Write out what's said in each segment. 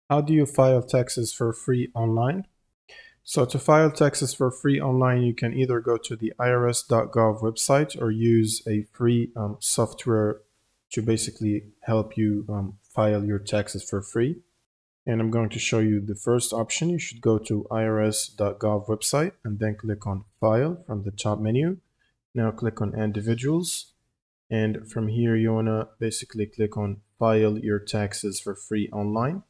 How do you file taxes for free online? So to file taxes for free online, you can either go to the IRS.gov website or use a free software to basically help you file your taxes for free. And I'm going to show you the first option. You should go to IRS.gov website and then click on File from the top menu. Now click on Individuals. And from here, you want to basically click on File your taxes for free online.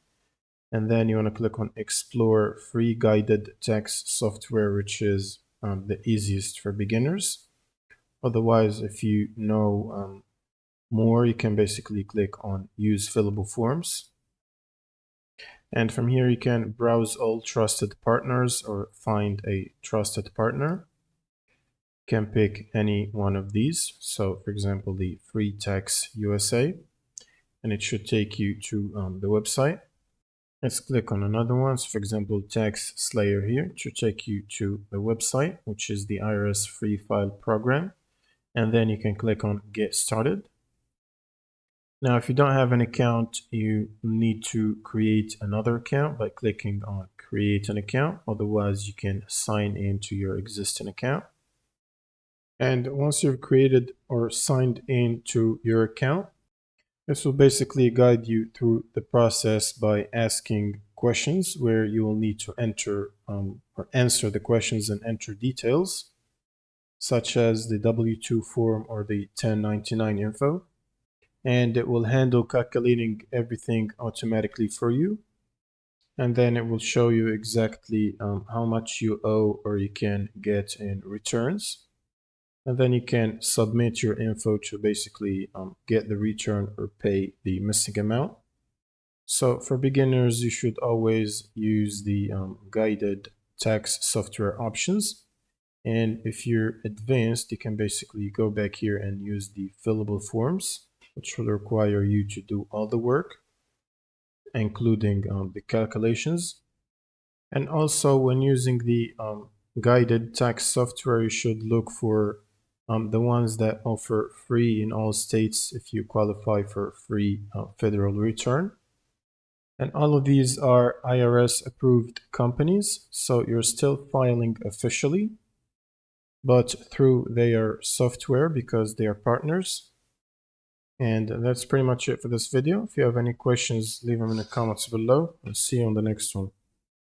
And then you want to click on Explore free guided tax software, which is the easiest for beginners. Otherwise, if you know more, you can basically click on Use fillable forms. And from here, you can browse all trusted partners or find a trusted partner. You can pick any one of these. So for example, the Free Tax USA, and it should take you to the website. Let's click on another one. So for example, Tax Slayer here, it should take you to the website, which is the IRS Free File Program. And then you can click on Get Started. Now, if you don't have an account, you need to create another account by clicking on Create an Account. Otherwise, you can sign into your existing account. And once you've created or signed into your account, this will basically guide you through the process by asking questions where you will need to enter or answer the questions and enter details, such as the W-2 form or the 1099 info. And it will handle calculating everything automatically for you. And then it will show you exactly how much you owe or you can get in returns. And then you can submit your info to basically get the return or pay the missing amount. So for beginners, you should always use the guided tax software options. And if you're advanced, you can basically go back here and use the fillable forms, which will require you to do all the work, including the calculations. And also when using the guided tax software, you should look for the ones that offer free in all states if you qualify for free federal return. And all of these are IRS approved companies, so you're still filing officially, but through their software because they are partners. And that's pretty much it for this video. If you have any questions, leave them in the comments below. I'll see you on the next one.